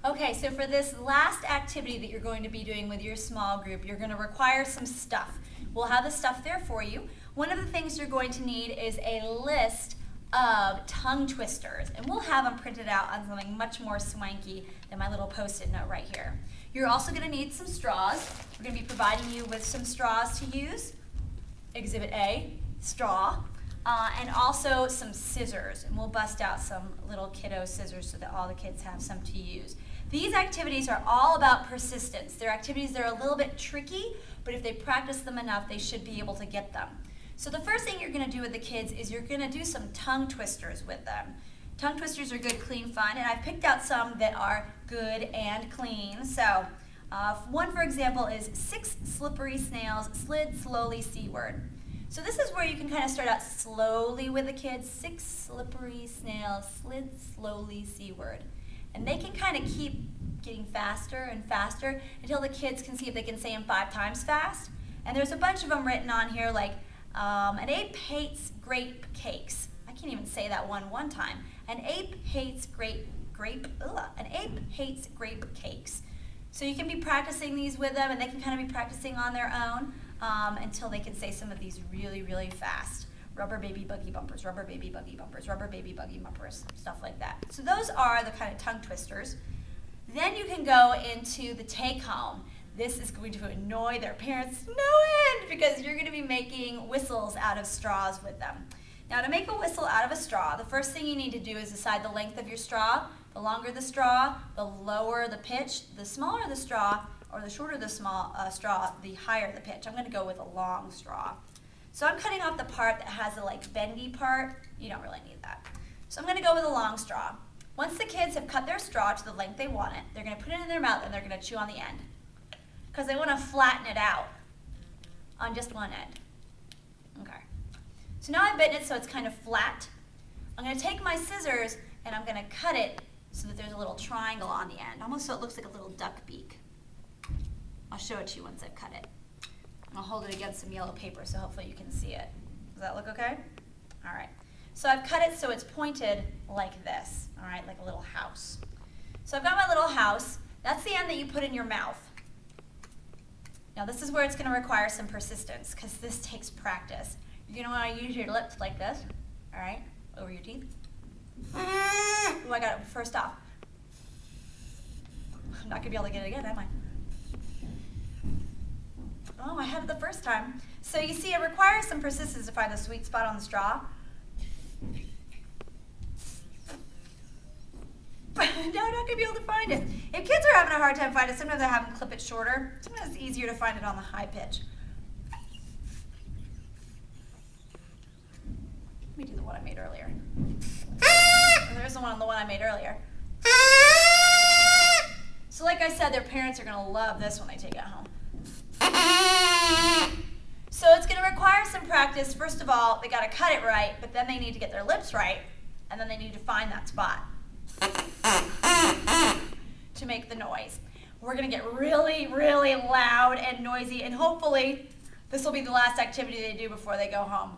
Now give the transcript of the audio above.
Okay, so for this last activity that you're going to be doing with your small group, you're going to require some stuff. We'll have the stuff there for you. One of the things you're going to need is a list of tongue twisters, and we'll have them printed out on something much more swanky than my little post-it note right here. You're also going to need some straws. We're going to be providing you with some straws to use. Exhibit A, straw. And also some scissors, and we'll bust out some little kiddo scissors so that all the kids have some to use. These activities are all about persistence. They're activities that are a little bit tricky, but if they practice them enough, they should be able to get them. So the first thing you're going to do with the kids is you're going to do some tongue twisters with them. Tongue twisters are good, clean fun, and I've picked out some that are good and clean. So one, for example, is 6 slippery snails slid slowly seaward. So this is where you can kind of start out slowly with the kids. 6 slippery snails slid slowly seaward. And they can kind of keep getting faster and faster until the kids can see if they can say them 5 times fast. And there's a bunch of them written on here like, an ape hates grape cakes. I can't even say that one time. An ape hates an ape hates grape cakes. So you can be practicing these with them, and they can kind of be practicing on their own until they can say some of these really, really fast. Rubber baby buggy bumpers, rubber baby buggy bumpers, rubber baby buggy bumpers, stuff like that. So those are the kind of tongue twisters. Then you can go into the take home. This is going to annoy their parents no end because you're going to be making whistles out of straws with them. Now to make a whistle out of a straw, the first thing you need to do is decide the length of your straw. The longer the straw, the lower the pitch. The smaller the straw, or the shorter the straw, the higher the pitch. I'm going to go with a long straw. So I'm cutting off the part that has the bendy part. You don't really need that. So I'm going to go with a long straw. Once the kids have cut their straw to the length they want it, they're going to put it in their mouth and they're going to chew on the end because they want to flatten it out on just one end. Okay. So now I've bitten it so it's kind of flat. I'm going to take my scissors and I'm going to cut it so that there's a little triangle on the end, almost so it looks like a little duck beak. I'll show it to you once I've cut it. I'll hold it against some yellow paper so hopefully you can see it. Does that look okay? All right. So I've cut it so it's pointed like this, all right, like a little house. So I've got my little house. That's the end that you put in your mouth. Now this is where it's going to require some persistence because this takes practice. You're going to want to use your lips like this, all right, over your teeth. Oh, I got it first off. I'm not going to be able to get it again, am I? Oh, I had it the first time. So you see, it requires some persistence to find the sweet spot on the straw. No, I'm not going to be able to find it. If kids are having a hard time finding it, sometimes I have them clip it shorter. Sometimes it's easier to find it on the high pitch. Let me do the one I made earlier. And there's the one I made earlier. So like I said, their parents are going to love this when they take it home. So it's going to require some practice. First of all, they got to cut it right, but then they need to get their lips right, and then they need to find that spot to make the noise. We're going to get really, really loud and noisy, and hopefully this will be the last activity they do before they go home.